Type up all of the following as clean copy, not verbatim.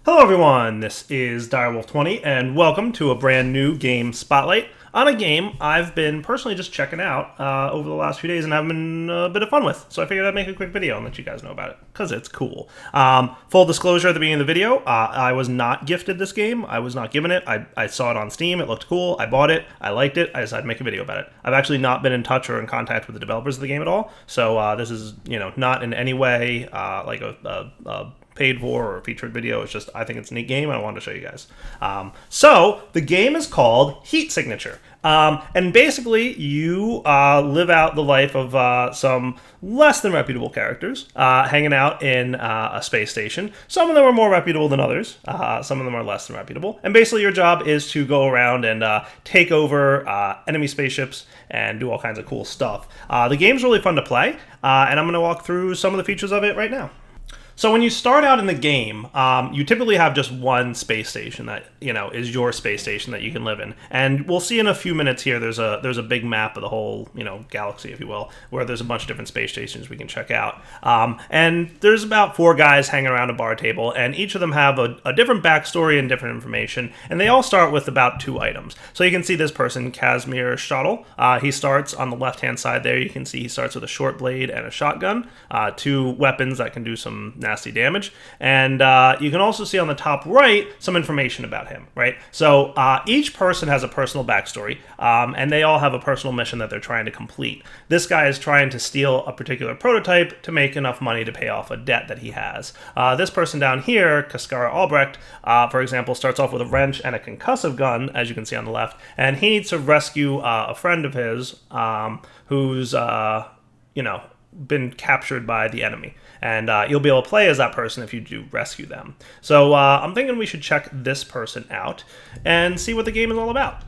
Hello everyone, this is Direwolf20 and welcome to a brand new game spotlight on a game I've been personally just checking out over the last few days and having a bit of fun with. So I figured I'd make a quick video and let you guys know about it, because it's cool. Full disclosure at the beginning of the video, I was not gifted this game. I was not given it. I saw it on Steam, it looked cool, I bought it, I liked it, I decided to make a video about it. I've actually not been in touch or in contact with the developers of the game at all, so this is not in any way like a paid for or a featured video. It's just, I think it's a neat game and I wanted to show you guys. So the game is called Heat Signature. And basically you live out the life of some less than reputable characters hanging out in a space station. Some of them are more reputable than others. Some of them are less than reputable. And basically your job is to go around and take over enemy spaceships and do all kinds of cool stuff. The game's really fun to play, and I'm going to walk through some of the features of it right now. So when you start out in the game, you typically have just one space station that is your space station that you can live in, and we'll see in a few minutes here. There's a big map of the whole galaxy, if you will, where there's a bunch of different space stations we can check out. And there's about 4 guys hanging around a bar table, and each of them have a different backstory and different information, and they all start with about 2 items. So you can see this person, Casimir Shottle. He starts on the left-hand side there. You can see he starts with a short blade and a shotgun, 2 weapons that can do some nasty damage, and you can also see on the top right some information about him, right? So each person has a personal backstory, and they all have a personal mission that they're trying to complete. This guy is trying to steal a particular prototype to make enough money to pay off a debt that he has. This person down here, Kaskara Albrecht, for example, starts off with a wrench and a concussive gun, as you can see on the left, and he needs to rescue a friend of his who's been captured by the enemy, and you'll be able to play as that person if you do rescue them. So I'm thinking we should check this person out and see what the game is all about.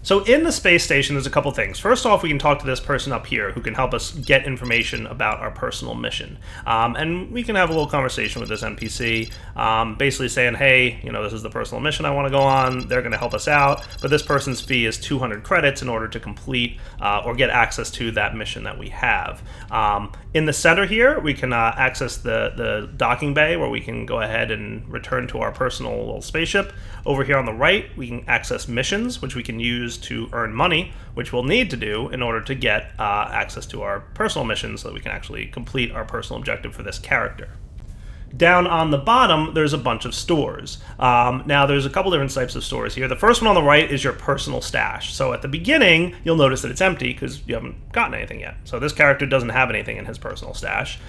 So in the space station, there's a couple things. First off, we can talk to this person up here who can help us get information about our personal mission. And we can have a little conversation with this NPC, basically saying, hey, this is the personal mission I want to go on. They're going to help us out, but this person's fee is 200 credits in order to complete or get access to that mission that we have. In the center here, we can access the docking bay where we can go ahead and return to our personal little spaceship. Over here on the right, we can access missions, which we can use to earn money, which we'll need to do in order to get access to our personal missions so that we can actually complete our personal objective for this character. Down on the bottom, there's a bunch of stores. Now, there's a couple different types of stores here. The first one on the right is your personal stash. So at the beginning, you'll notice that it's empty because you haven't gotten anything yet. So this character doesn't have anything in his personal stash.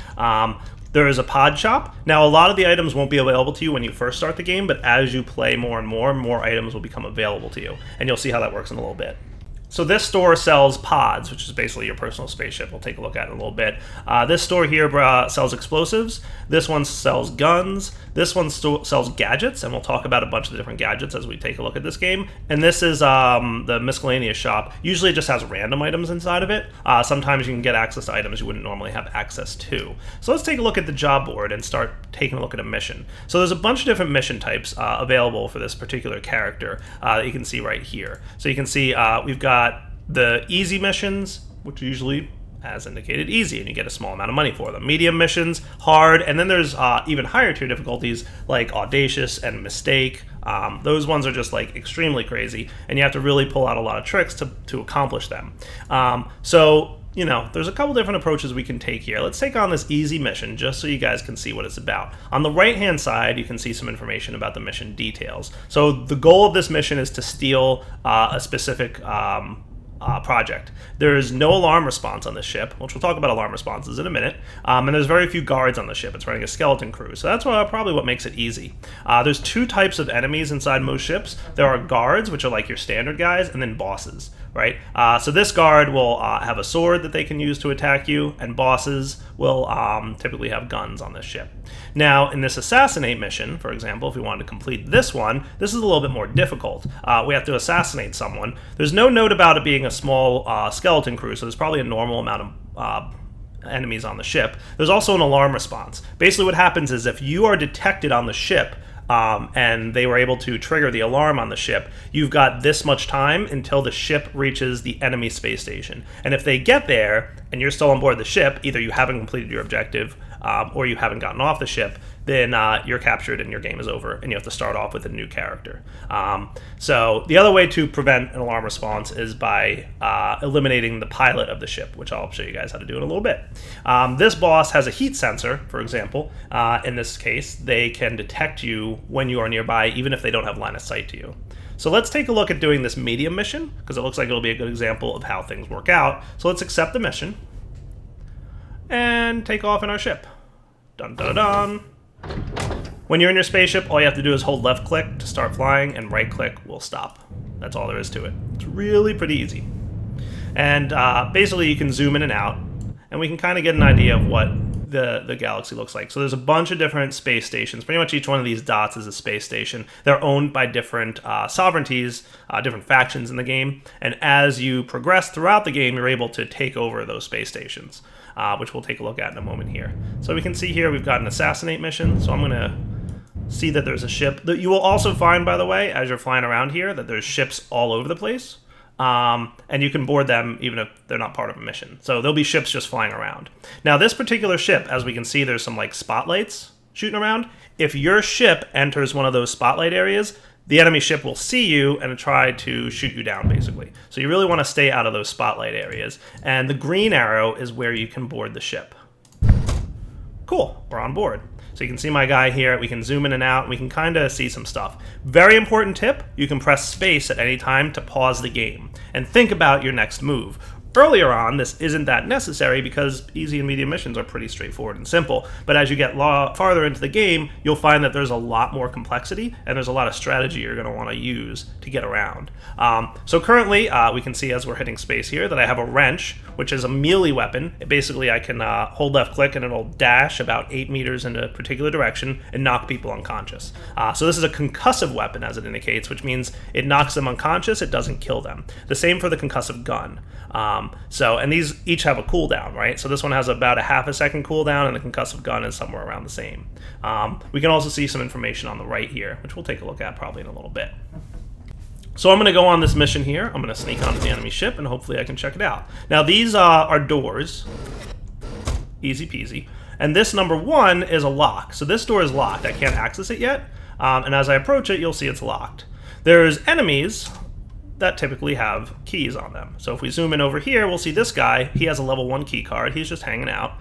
There is a pod shop. Now, a lot of the items won't be available to you when you first start the game, but as you play more and more items will become available to you. And you'll see how that works in a little bit. So this store sells pods, which is basically your personal spaceship. We'll take a look at it in a little bit. This store here sells explosives. This one sells guns. This one sells gadgets, and we'll talk about a bunch of the different gadgets as we take a look at this game. And this is the miscellaneous shop. Usually it just has random items inside of it. Sometimes you can get access to items you wouldn't normally have access to. So let's take a look at the job board and start taking a look at a mission. So there's a bunch of different mission types available for this particular character that you can see right here. So you can see we've got the easy missions, which are usually, as indicated, easy, and you get a small amount of money for them. Medium missions, hard, and then there's even higher tier difficulties like audacious and mistake. Those ones are just like extremely crazy, and you have to really pull out a lot of tricks to accomplish them. So there's a couple different approaches we can take here. Let's take on this easy mission just so you guys can see what it's about. On the right-hand side, you can see some information about the mission details. So the goal of this mission is to steal a specific project. There is no alarm response on this ship, which we'll talk about alarm responses in a minute, and there's very few guards on the ship. It's running a skeleton crew, so that's probably what makes it easy. There's 2 types of enemies inside most ships. There are guards, which are like your standard guys, and then bosses, right? So this guard will have a sword that they can use to attack you, and bosses will typically have guns on this ship. Now, in this assassinate mission, for example, if we wanted to complete this one, this is a little bit more difficult. We have to assassinate someone. There's no note about it being a small skeleton crew, so there's probably a normal amount of enemies on the ship. There's also an alarm response. Basically what happens is if you are detected on the ship, and they were able to trigger the alarm on the ship, you've got this much time until the ship reaches the enemy space station. And if they get there and you're still on board the ship, either you haven't completed your objective or you haven't gotten off the ship, then you're captured and your game is over, and you have to start off with a new character. So the other way to prevent an alarm response is by eliminating the pilot of the ship, which I'll show you guys how to do in a little bit. This boss has a heat sensor, for example. In this case, they can detect you when you are nearby, even if they don't have line of sight to you. So let's take a look at doing this medium mission, because it looks like it'll be a good example of how things work out. So let's accept the mission and take off in our ship. Dun dun dun. When you're in your spaceship, all you have to do is hold left click to start flying, and right click will stop. That's all there is to it. It's really pretty easy. And basically you can zoom in and out, and we can kind of get an idea of what the galaxy looks like. So there's a bunch of different space stations. Pretty much each one of these dots is a space station. They're owned by different sovereignties, different factions in the game. And as you progress throughout the game, you're able to take over those space stations, which we'll take a look at in a moment here. So we can see here we've got an assassinate mission. So I'm going to see that there's a ship. You will also find, by the way, as you're flying around here, that there's ships all over the place. And you can board them even if they're not part of a mission. So there'll be ships just flying around. Now this particular ship, as we can see, there's some like spotlights shooting around. If your ship enters one of those spotlight areas, the enemy ship will see you and try to shoot you down, basically. So you really want to stay out of those spotlight areas. And the green arrow is where you can board the ship. Cool, we're on board. So you can see my guy here, we can zoom in and out, and we can kind of see some stuff. Very important tip, you can press space at any time to pause the game and think about your next move. Earlier on, this isn't that necessary because easy and medium missions are pretty straightforward and simple. But as you get farther into the game, you'll find that there's a lot more complexity and there's a lot of strategy you're going to want to use to get around. So currently, we can see as we're hitting space here that I have a wrench, which is a melee weapon. Basically, I can hold left click and it'll dash about 8 meters in a particular direction and knock people unconscious. So this is a concussive weapon, as it indicates, which means it knocks them unconscious, it doesn't kill them. The same for the concussive gun. And these each have a cooldown, right? So this one has about a half a second cooldown, and the concussive gun is somewhere around the same. We can also see some information on the right here, which we'll take a look at probably in a little bit. So I'm going to go on this mission here. I'm going to sneak onto the enemy ship, and hopefully I can check it out. Now these are doors. Easy peasy. And this number 1 is a lock. So this door is locked. I can't access it yet. And as I approach it, you'll see it's locked. There's enemies that typically have keys on them. So if we zoom in over here, we'll see this guy. He has a level 1 key card. He's just hanging out.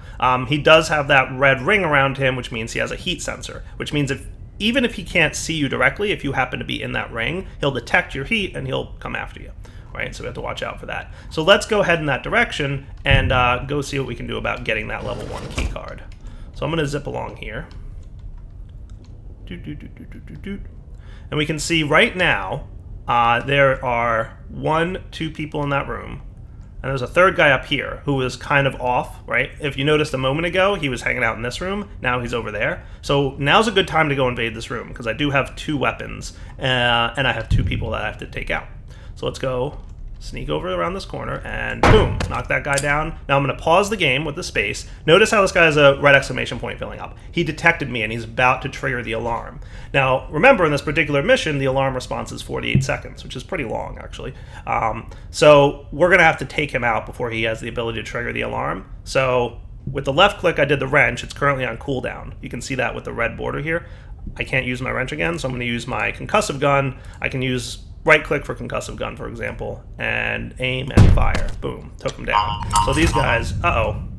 He does have that red ring around him, which means he has a heat sensor, which means even if he can't see you directly, if you happen to be in that ring, he'll detect your heat and he'll come after you. Right? So we have to watch out for that. So let's go ahead in that direction and go see what we can do about getting that level 1 key card. So I'm going to zip along here. And we can see right now there are 2 people in that room, and there's a third guy up here who is kind of off, right? If you noticed a moment ago, he was hanging out in this room. Now he's over there. So now's a good time to go invade this room because I do have 2 weapons, and I have 2 people that I have to take out. So let's go sneak over around this corner and boom, knock that guy down. Now I'm going to pause the game with the space. Notice how this guy has a red exclamation point filling up. He detected me and he's about to trigger the alarm. Now remember, in this particular mission, the alarm response is 48 seconds, which is pretty long actually. So we're going to have to take him out before he has the ability to trigger the alarm. So with the left click, I did the wrench. It's currently on cooldown. You can see that with the red border here. I can't use my wrench again, so I'm going to use my concussive gun. I can use right click for concussive gun, for example, and aim and fire. Boom, took him down. So these guys,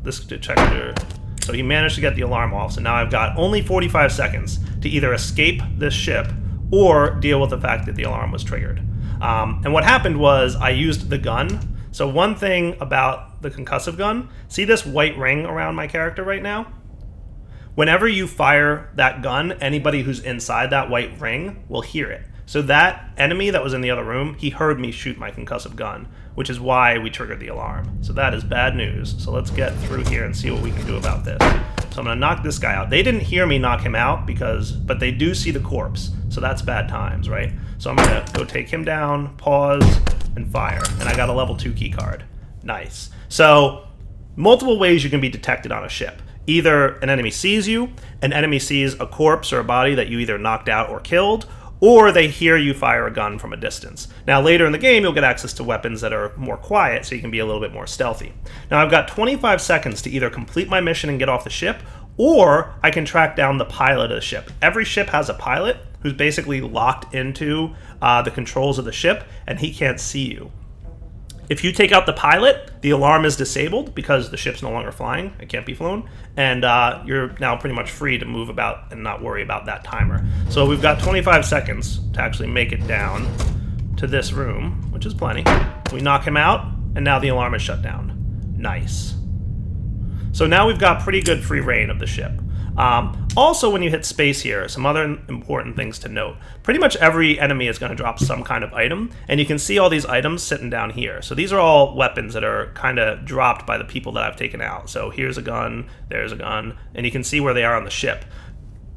this detector, so he managed to get the alarm off. So now I've got only 45 seconds to either escape this ship or deal with the fact that the alarm was triggered. And what happened was I used the gun. So one thing about the concussive gun, see this white ring around my character right now? Whenever you fire that gun, anybody who's inside that white ring will hear it. So that enemy that was in the other room, he heard me shoot my concussive gun, which is why we triggered the alarm. So that is bad news. So let's get through here and see what we can do about this. So I'm going to knock this guy out. They didn't hear me knock him out but they do see the corpse. So that's bad times, right? So I'm going to go take him down, pause, and fire. And I got a level 2 key card. Nice. So multiple ways you can be detected on a ship. Either an enemy sees you, an enemy sees a corpse or a body that you either knocked out or killed, or they hear you fire a gun from a distance. Now later in the game, you'll get access to weapons that are more quiet, so you can be a little bit more stealthy. Now I've got 25 seconds to either complete my mission and get off the ship, Or I can track down the pilot of the ship. Every ship has a pilot who's basically locked into the controls of the ship, and he can't see you. If you take out the pilot, the alarm is disabled because the ship's no longer flying. It can't be flown. And you're now pretty much free to move about and not worry about that timer. So we've got 25 seconds to actually make it down to this room, which is plenty. We knock him out, and now the alarm is shut down. Nice. So now we've got pretty good free reign of the ship. Also, when you hit space here, some other important things to note. Pretty much every enemy is going to drop some kind of item, and you can see all these items sitting down here. So these are all weapons that are kind of dropped by the people that I've taken out. So here's a gun, there's a gun, and you can see where they are on the ship.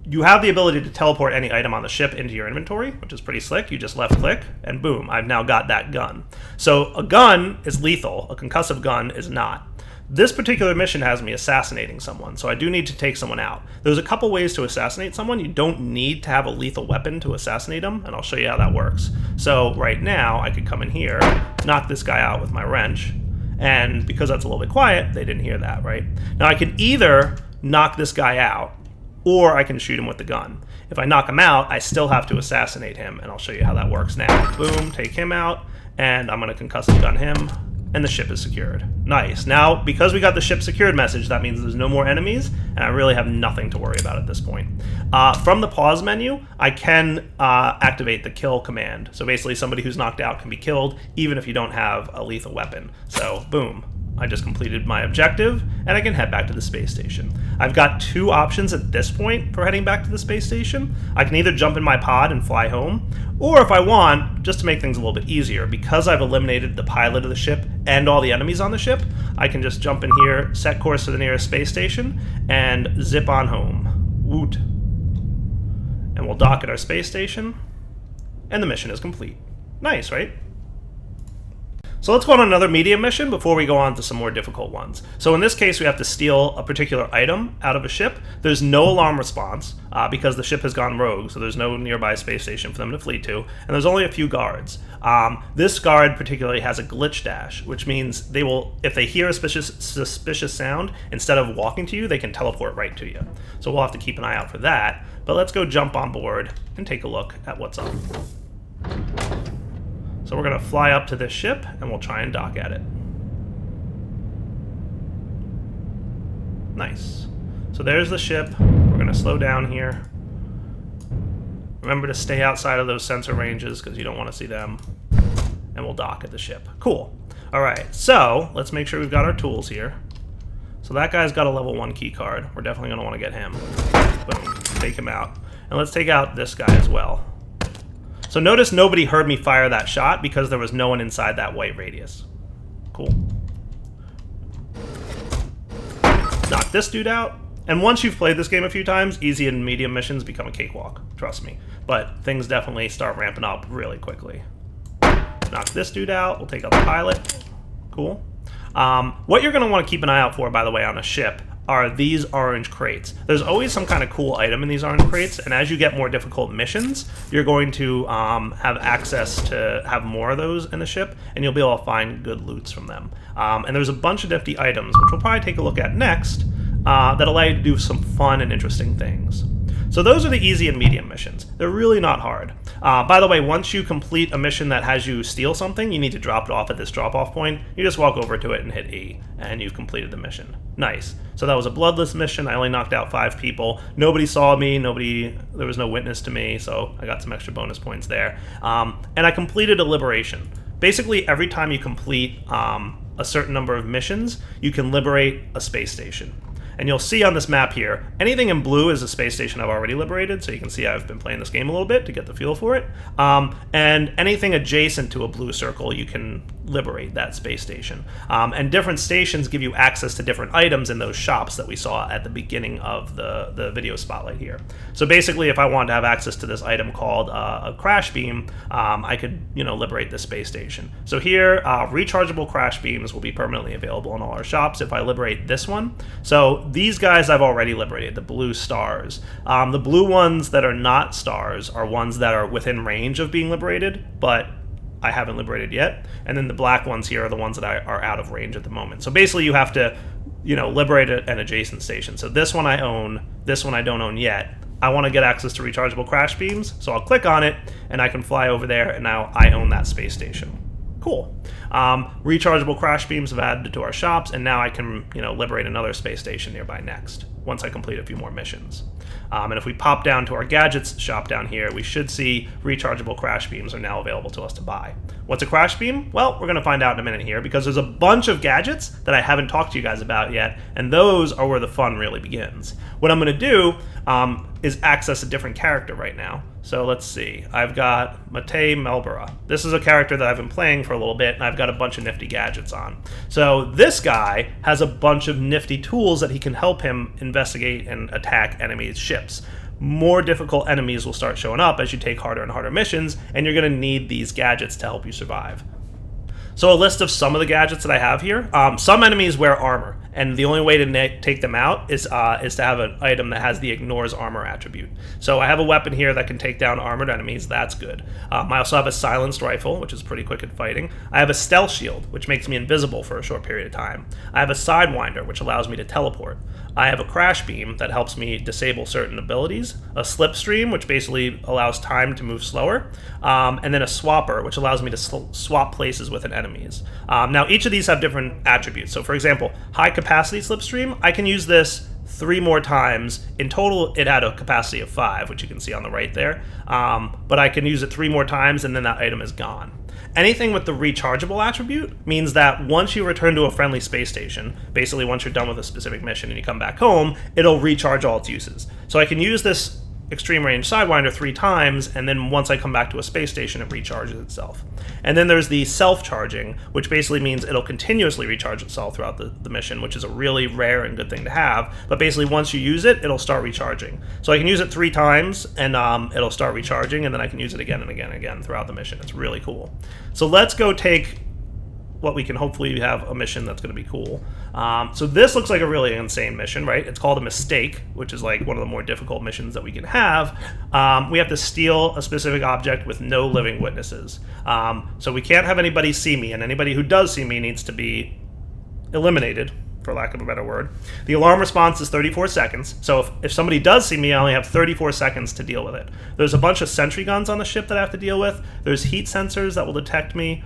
You have the ability to teleport any item on the ship into your inventory, which is pretty slick. You just left click, and boom, I've now got that gun. So a gun is lethal, a concussive gun is not. This particular mission has me assassinating someone, so I do need to take someone out. There's a couple ways to assassinate someone. You don't need to have a lethal weapon to assassinate them, and I'll show you how that works. So right now, I could come in here, knock this guy out with my wrench, and because that's a little bit quiet, they didn't hear that, right? Now I can either knock this guy out, or I can shoot him with the gun. If I knock him out, I still have to assassinate him, and I'll show you how that works now. Boom, take him out, and I'm going to concussive gun him. And the ship is secured. Nice. Now, because we got the ship secured message, that means there's no more enemies, and I really have nothing to worry about at this point. From the pause menu, I can activate the kill command. So basically, somebody who's knocked out can be killed, even if you don't have a lethal weapon. So, boom. I just completed my objective, and I can head back to the space station. I've got two options at this point for heading back to the space station. I can either jump in my pod and fly home, or if I want, just to make things a little bit easier, because I've eliminated the pilot of the ship and all the enemies on the ship, I can just jump in here, set course to the nearest space station, and zip on home. Woot. And we'll dock at our space station, and the mission is complete. Nice, right? So let's go on another medium mission before we go on to some more difficult ones. So in this case, we have to steal a particular item out of a ship. There's no alarm response because the ship has gone rogue, so there's no nearby space station for them to flee to, and there's only a few guards. This guard particularly has a glitch dash, which means they will, if they hear a suspicious sound, instead of walking to you, they can teleport right to you. So we'll have to keep an eye out for that. But let's go jump on board and take a look at what's up. So we're going to fly up to this ship, and we'll try and dock at it. Nice. So there's the ship. We're going to slow down here. Remember to stay outside of those sensor ranges, because you don't want to see them. And we'll dock at the ship. Cool. All right, so let's make sure we've got our tools here. So that guy's got a level 1 key card. We're definitely going to want to get him. Boom. Take him out. And let's take out this guy as well. So notice nobody heard me fire that shot because there was no one inside that white radius. Cool. Knock this dude out. And once you've played this game a few times, easy and medium missions become a cakewalk. Trust me. But things definitely start ramping up really quickly. Knock this dude out. We'll take out the pilot. Cool. What you're going to want to keep an eye out for, by the way, on a ship are these orange crates. There's always some kind of cool item in these orange crates, and as you get more difficult missions, you're going to have access to have more of those in the ship, and you'll be able to find good loots from them. And there's a bunch of nifty items, which we'll probably take a look at next, that allow you to do some fun and interesting things. So those are the easy and medium missions. They're really not hard. By the way, once you complete a mission that has you steal something, you need to drop it off at this drop-off point. You just walk over to it and hit E, and you've completed the mission. Nice. So that was a bloodless mission. I only knocked out 5 people. Nobody saw me. There was no witness to me, so I got some extra bonus points there. And I completed a liberation. Basically, every time you complete a certain number of missions, you can liberate a space station. And you'll see on this map here, anything in blue is a space station I've already liberated, so you can see I've been playing this game a little bit to get the feel for it. And anything adjacent to a blue circle, you can liberate that space station. And different stations give you access to different items in those shops that we saw at the beginning of the video spotlight here. So basically, if I wanted to have access to this item called a crash beam, I could, liberate this space station. So here, rechargeable crash beams will be permanently available in all our shops if I liberate this one. So these guys I've already liberated, the blue stars. The blue ones that are not stars are ones that are within range of being liberated, but I haven't liberated yet. And then the black ones here are the ones that are out of range at the moment. So basically you have to liberate an adjacent station. So this one I own, this one I don't own yet. I want to get access to rechargeable crash beams, so I'll click on it, and I can fly over there, and now I own that space station. Cool. Rechargeable crash beams have added to our shops, and now I can, liberate another space station nearby next, once I complete a few more missions. And if we pop down to our gadgets shop down here, we should see rechargeable crash beams are now available to us to buy. What's a crash beam? Well, we're going to find out in a minute here, because there's a bunch of gadgets that I haven't talked to you guys about yet, and those are where the fun really begins. What I'm going to do is access a different character right now. So let's see. I've got Matei Melbara. This is a character that I've been playing for a little bit, and I've got a bunch of nifty gadgets on. So this guy has a bunch of nifty tools that he can help him investigate and attack enemies' ships. More difficult enemies will start showing up as you take harder and harder missions, and you're going to need these gadgets to help you survive. So a list of some of the gadgets that I have here. Some enemies wear armor, and the only way to take them out is to have an item that has the ignores armor attribute. So I have a weapon here that can take down armored enemies. That's good. I also have a silenced rifle, which is pretty quick at fighting. I have a stealth shield, which makes me invisible for a short period of time. I have a sidewinder, which allows me to teleport. I have a crash beam that helps me disable certain abilities, a slipstream, which basically allows time to move slower, and then a swapper, which allows me to swap places with an enemies. Now, each of these have different attributes. So, for example, high capacity slipstream, I can use this 3 more times. In total, it had a capacity of 5, which you can see on the right there. But I can use it 3 more times, and then that item is gone. Anything with the rechargeable attribute means that once you return to a friendly space station, basically once you're done with a specific mission and you come back home, it'll recharge all its uses. So I can use this extreme range sidewinder 3 times, and then once I come back to a space station, it recharges itself. And then there's the self-charging, which basically means it'll continuously recharge itself throughout the mission, which is a really rare and good thing to have. But basically, once you use it, it'll start recharging. So I can use it 3 times, and it'll start recharging, and then I can use it again and again and again throughout the mission. It's really cool. So let's go take what we can hopefully have a mission that's going to be cool. So this looks like a really insane mission, right? It's called a mistake, which is like one of the more difficult missions that we can have. We have to steal a specific object with no living witnesses. So we can't have anybody see me, and anybody who does see me needs to be eliminated, for lack of a better word. The alarm response is 34 seconds, so if somebody does see me, I only have 34 seconds to deal with it. There's a bunch of sentry guns on the ship that I have to deal with. There's heat sensors that will detect me.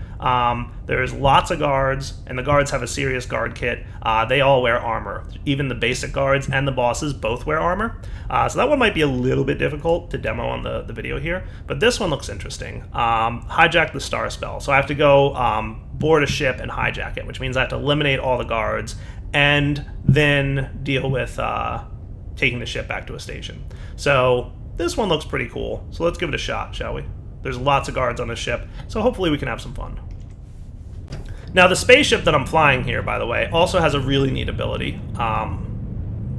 There's lots of guards, and the guards have a serious guard kit. They all wear armor. Even the basic guards and the bosses both wear armor. So that one might be a little bit difficult to demo on the video here, but this one looks interesting. Hijack the star spell. So I have to go board a ship and hijack it, which means I have to eliminate all the guards and then deal with taking the ship back to a station. So this one looks pretty cool. So let's give it a shot, shall we? There's lots of guards on the ship, so hopefully we can have some fun. Now, the spaceship that I'm flying here, by the way, also has a really neat ability.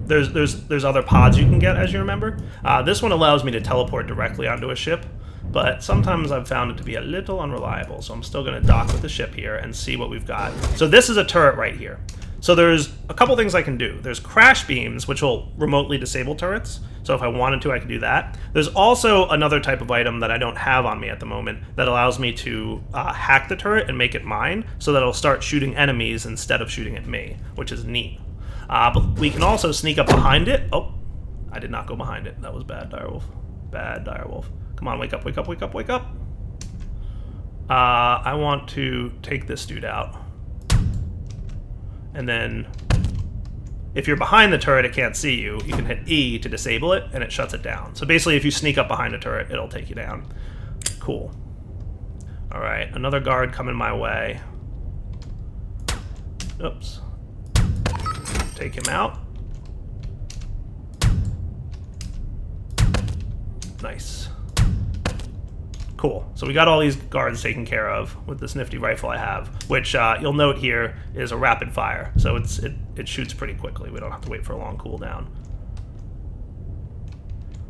There's other pods you can get, as you remember. This one allows me to teleport directly onto a ship, but sometimes I've found it to be a little unreliable, so I'm still going to dock with the ship here and see what we've got. So this is a turret right here. So there's a couple things I can do. There's crash beams, which will remotely disable turrets. So if I wanted to, I could do that. There's also another type of item that I don't have on me at the moment that allows me to hack the turret and make it mine, so that it'll start shooting enemies instead of shooting at me, which is neat. But we can also sneak up behind it. Oh, I did not go behind it. That was bad, Direwolf. Bad, Direwolf. Come on, wake up, wake up, wake up, wake up. I want to take this dude out. And then, if you're behind the turret, it can't see you. You can hit E to disable it, and it shuts it down. So basically, if you sneak up behind a turret, it'll take you down. Cool. All right, another guard coming my way. Oops. Take him out. Nice. Cool. So we got all these guards taken care of with this nifty rifle I have, which you'll note here is a rapid fire. So it shoots pretty quickly. We don't have to wait for a long cooldown.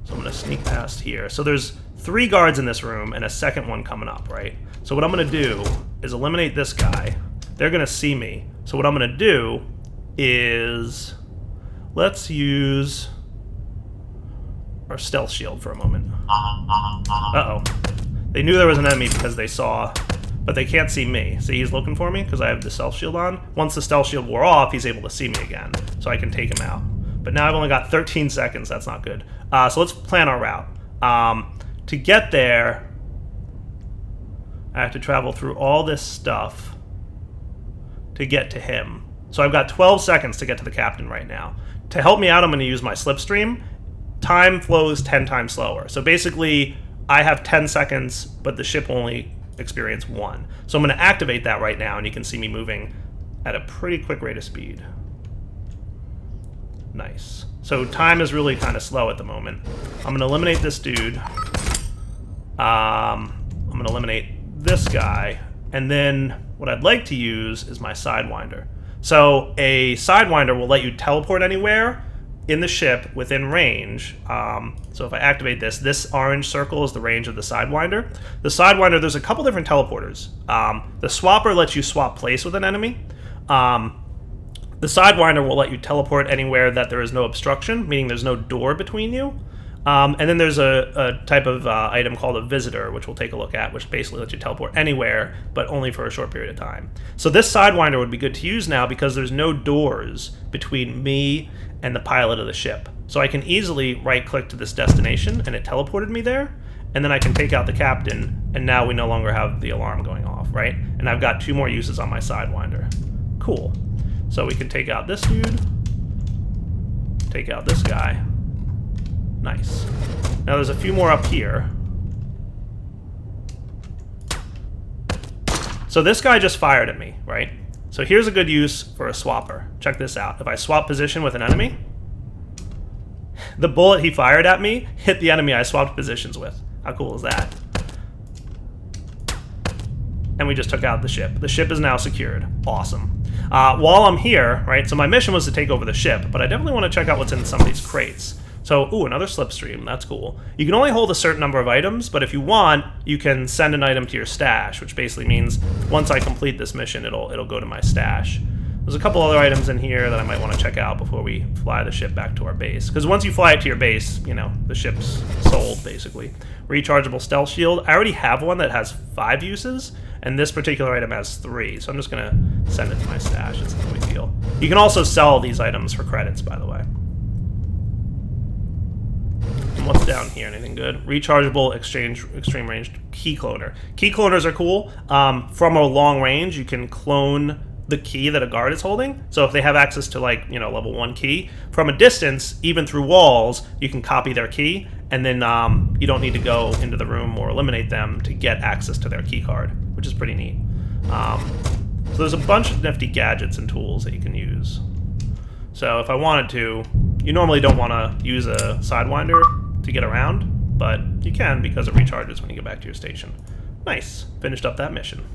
So I'm going to sneak past here. So there's 3 guards in this room and a second one coming up, right? So what I'm going to do is eliminate this guy. They're going to see me. So what I'm going to do is let's use our stealth shield for a moment. Uh-oh. They knew there was an enemy because they saw but they can't see me. See, he's looking for me because I have the stealth shield on. Once the stealth shield wore off, he's able to see me again, so I can take him out. But now I've only got 13 seconds. That's not good. So let's plan our route. To get there, I have to travel through all this stuff to get to him. So I've got 12 seconds to get to the captain right now. To help me out, I'm going to use my slipstream. Time flows 10 times slower. So basically, I have 10 seconds, but the ship only experience 1. So I'm going to activate that right now, and you can see me moving at a pretty quick rate of speed. Nice. So time is really kind of slow at the moment. I'm going to eliminate this dude. I'm going to eliminate this guy. And then what I'd like to use is my Sidewinder. So a Sidewinder will let you teleport anywhere in the ship within range. So if I activate this, this orange circle is the range of the Sidewinder. The Sidewinder, there's a couple different teleporters. The Swapper lets you swap place with an enemy. The Sidewinder will let you teleport anywhere that there is no obstruction, meaning there's no door between you. And then there's a type of item called a Visitor, which we'll take a look at, which basically lets you teleport anywhere, but only for a short period of time. So this Sidewinder would be good to use now because there's no doors between me and the pilot of the ship. So I can easily right-click to this destination, and it teleported me there, and then I can take out the captain, and now we no longer have the alarm going off, right? And I've got 2 more uses on my Sidewinder. Cool. So we can take out this dude, take out this guy. Nice. Now there's a few more up here. So this guy just fired at me, right? So here's a good use for a swapper. Check this out. If I swap position with an enemy, the bullet he fired at me hit the enemy I swapped positions with. How cool is that? And we just took out the ship. The ship is now secured. Awesome. While I'm here, right, so my mission was to take over the ship, but I definitely want to check out what's in some of these crates. So, ooh, another slipstream. That's cool. You can only hold a certain number of items, but if you want, you can send an item to your stash, which basically means once I complete this mission, it'll go to my stash. There's a couple other items in here that I might want to check out before we fly the ship back to our base. Because once you fly it to your base, you know, the ship's sold, basically. Rechargeable stealth shield. I already have one that has 5 uses, and this particular item has 3, so I'm just going to send it to my stash. It's no big deal. You can also sell these items for credits, by the way. And what's down here? Anything good? Rechargeable extreme range key cloner. Key cloners are cool. From a long range, you can clone the key that a guard is holding. So if they have access to, like, you know, level 1 key, from a distance, even through walls, you can copy their key, and then you don't need to go into the room or eliminate them to get access to their key card, which is pretty neat. So there's a bunch of nifty gadgets and tools that you can use. So if I wanted to, you normally don't want to use a Sidewinder to get around, but you can because it recharges when you get back to your station. Nice. Finished up that mission.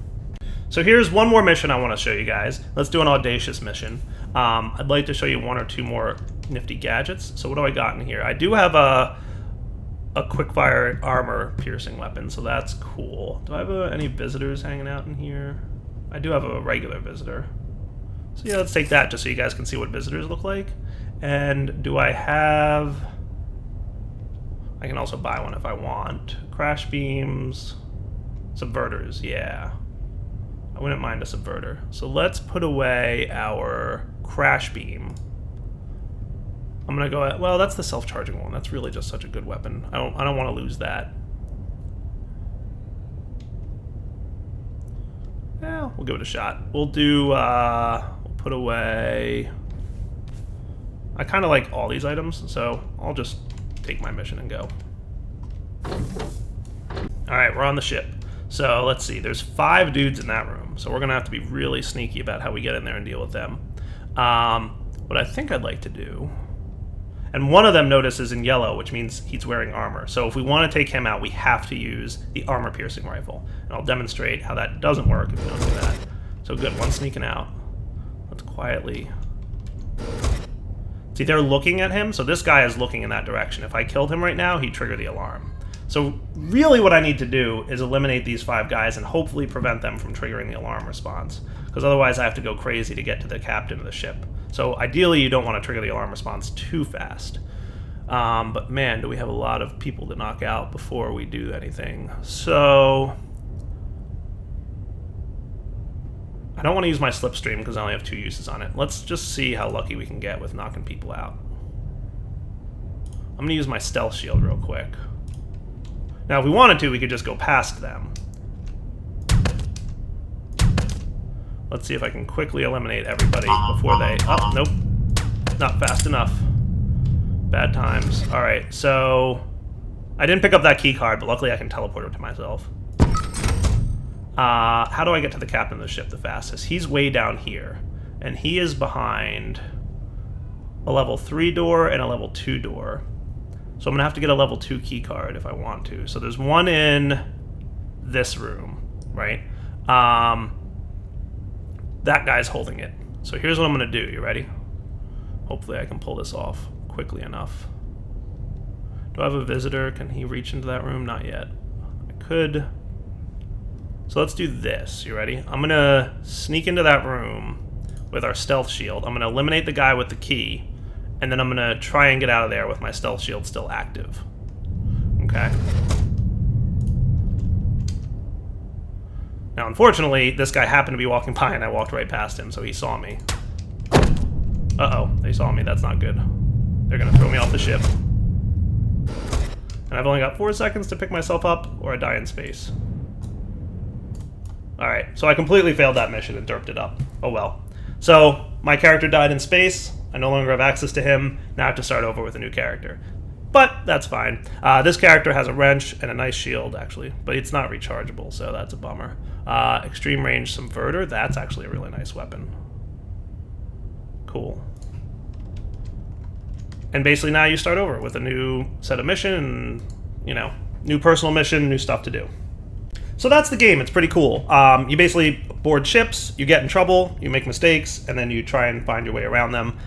So here's one more mission I want to show you guys. Let's do an audacious mission. I'd like to show you 1 or 2 more nifty gadgets. So what do I got in here? I do have a quickfire armor piercing weapon, so that's cool. Do I have any visitors hanging out in here? I do have a regular visitor. So yeah, let's take that just so you guys can see what visitors look like. And do I have... I can also buy one if I want. Crash beams, subverters, yeah. I wouldn't mind a subverter. So let's put away our crash beam. I'm gonna go at, well, that's the self-charging one. That's really just such a good weapon. I don't want to lose that. Yeah, we'll give it a shot. We'll do, we'll put away... I kind of like all these items, so I'll just take my mission and go. Alright, we're on the ship. So let's see, there's 5 dudes in that room, so we're gonna have to be really sneaky about how we get in there and deal with them. What I think I'd like to do, and one of them, notice, is in yellow, which means he's wearing armor. So if we want to take him out, we have to use the armor piercing rifle. And I'll demonstrate how that doesn't work if we don't do that. So good, one sneaking out. Let's quietly... See, they're looking at him, so this guy is looking in that direction. If I killed him right now, he'd trigger the alarm. So really what I need to do is eliminate these 5 guys and hopefully prevent them from triggering the alarm response. Because otherwise I have to go crazy to get to the captain of the ship. So ideally you don't want to trigger the alarm response too fast. But man, do we have a lot of people to knock out before we do anything. So... I don't want to use my slipstream because I only have 2 uses on it. Let's just see how lucky we can get with knocking people out. I'm going to use my stealth shield real quick. Now, if we wanted to, we could just go past them. Let's see if I can quickly eliminate everybody before they... Oh, nope. Not fast enough. Bad times. Alright, so... I didn't pick up that key card, but luckily I can teleport it to myself. How do I get to the captain of the ship the fastest? He's way down here. And he is behind a level 3 door and a level 2 door. So I'm going to have to get a level 2 key card if I want to. So there's one in this room, right? That guy's holding it. So here's what I'm going to do. You ready? Hopefully I can pull this off quickly enough. Do I have a visitor? Can he reach into that room? Not yet. I could. So let's do this. You ready? I'm going to sneak into that room with our stealth shield. I'm going to eliminate the guy with the key. And then I'm going to try and get out of there with my stealth shield still active. Okay. Now, unfortunately, this guy happened to be walking by and I walked right past him, so he saw me. Uh-oh, they saw me. That's not good. They're going to throw me off the ship. And I've only got 4 seconds to pick myself up, or I die in space. Alright, so I completely failed that mission and derped it up. Oh well. So, my character died in space. I no longer have access to him. Now I have to start over with a new character. But that's fine. This character has a wrench and a nice shield, actually. But it's not rechargeable, so that's a bummer. Extreme range subverter. That's actually a really nice weapon. Cool. And basically now you start over with a new set of mission and, you know, new personal mission, new stuff to do. So that's the game. It's pretty cool. You basically board ships, you get in trouble, you make mistakes, and then you try and find your way around them.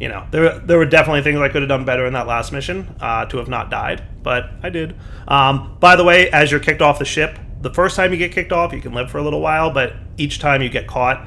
You know, there were definitely things I could have done better in that last mission to have not died, but I did. By the way, as you're kicked off the ship, the first time you get kicked off, you can live for a little while, but each time you get caught,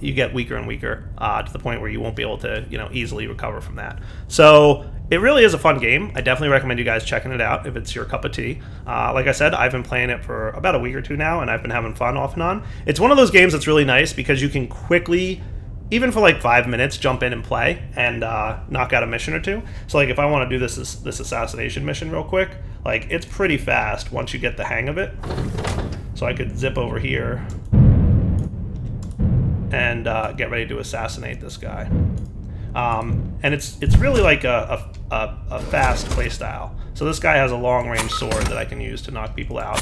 you get weaker and weaker to the point where you won't be able to, you know, easily recover from that. So it really is a fun game. I definitely recommend you guys checking it out if it's your cup of tea. Like I said, I've been playing it for about a week or 2 now, and I've been having fun off and on. It's one of those games that's really nice because you can quickly, even for like 5 minutes, jump in and play and knock out a mission or 2. So like if I want to do this assassination mission real quick, like it's pretty fast once you get the hang of it. So I could zip over here and get ready to assassinate this guy. And it's really like a fast playstyle. So this guy has a long-range sword that I can use to knock people out.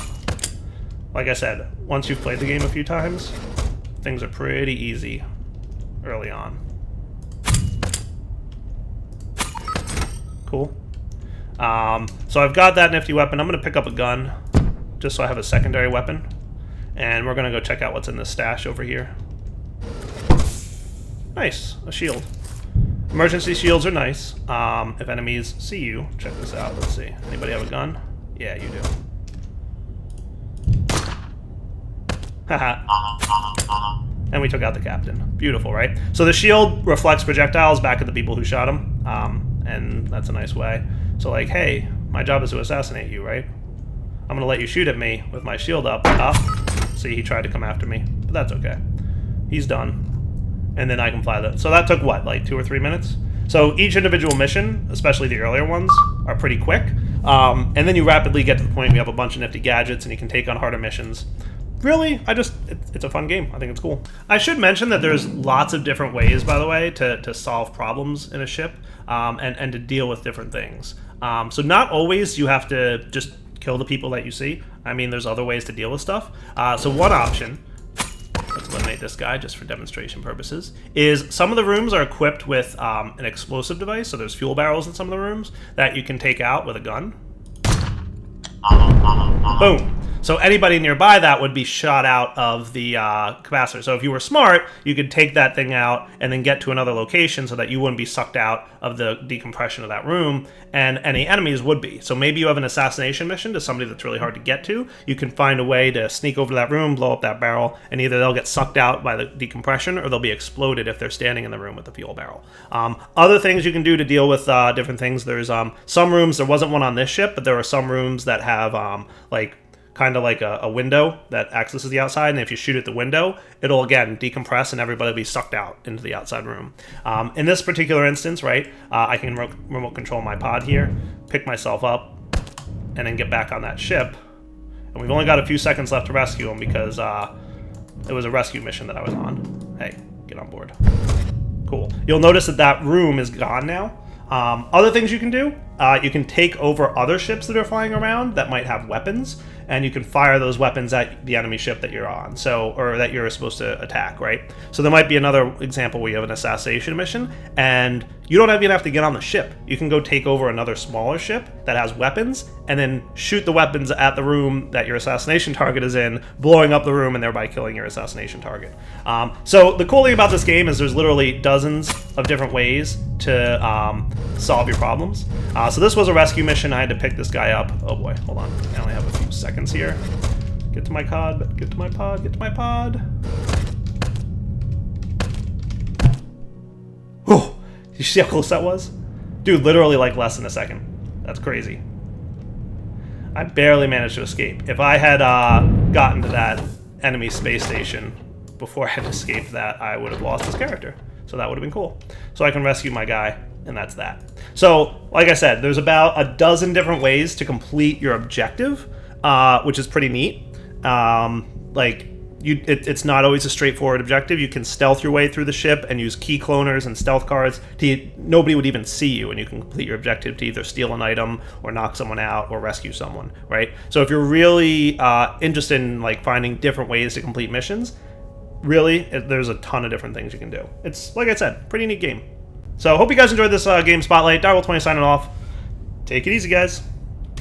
Like I said, once you've played the game a few times, things are pretty easy early on. Cool. So I've got that nifty weapon. I'm going to pick up a gun just so I have a secondary weapon. And we're going to go check out what's in this stash over here. Nice, a shield. Emergency shields are nice. If enemies see you, check this out. Let's see. Anybody have a gun? Yeah, you do. Haha. And we took out the captain. Beautiful, right? So the shield reflects projectiles back at the people who shot him. And that's a nice way. So like, hey, my job is to assassinate you, right? I'm gonna let you shoot at me with my shield up. See, he tried to come after me, but that's okay. He's done. And then I can fly that. So that took what, like 2 or 3 minutes? So each individual mission, especially the earlier ones, are pretty quick. And then you rapidly get to the point where you have a bunch of nifty gadgets and you can take on harder missions. Really, it's a fun game. I think it's cool. I should mention that there's lots of different ways, by the way, to solve problems in a ship and to deal with different things. So not always you have to just kill the people that you see. I mean, there's other ways to deal with stuff. So one option, let's eliminate this guy just for demonstration purposes, is some of the rooms are equipped with an explosive device. So there's fuel barrels in some of the rooms that you can take out with a gun. Boom. So anybody nearby that would be shot out of the capacitor. So if you were smart, you could take that thing out and then get to another location so that you wouldn't be sucked out of the decompression of that room, and any enemies would be. So maybe you have an assassination mission to somebody that's really hard to get to. You can find a way to sneak over to that room, blow up that barrel, and either they'll get sucked out by the decompression or they'll be exploded if they're standing in the room with the fuel barrel. Other things you can do to deal with different things, there's some rooms, there wasn't one on this ship, but there are some rooms that have like kind of like a window that accesses the outside, and if you shoot at the window, it'll again decompress and everybody will be sucked out into the outside room. In this particular instance, right, I can remote control my pod here, pick myself up, and then get back on that ship. And we've only got a few seconds left to rescue him because it was a rescue mission that I was on. Hey, get on board. Cool. You'll notice that that room is gone now. Other things you can do, you can take over other ships that are flying around that might have weapons, and you can fire those weapons at the enemy ship that you're on, or that you're supposed to attack, right? So there might be another example where you have an assassination mission, and you don't even have to get on the ship. You can go take over another smaller ship that has weapons, and then shoot the weapons at the room that your assassination target is in, blowing up the room and thereby killing your assassination target. So the cool thing about this game is there's literally dozens of different ways to solve your problems. So this was a rescue mission. I had to pick this guy up. Oh boy, hold on. I only have a few seconds here. Get to my pod, get to my pod, get to my pod. Oh, you see how close that was? Dude, literally like less than a second. That's crazy. I barely managed to escape. If I had gotten to that enemy space station before I had escaped that, I would have lost his character. So that would have been cool. So I can rescue my guy, and that's that. So, like I said, there's about a dozen different ways to complete your objective, which is pretty neat. It's not always a straightforward objective. You can stealth your way through the ship and use key cloners and stealth cards. Nobody would even see you, and you can complete your objective to either steal an item or knock someone out or rescue someone, right? So if you're really interested in like finding different ways to complete missions, really, there's a ton of different things you can do. It's, like I said, pretty neat game. So hope you guys enjoyed this game spotlight. Direwolf20 signing off. Take it easy, guys.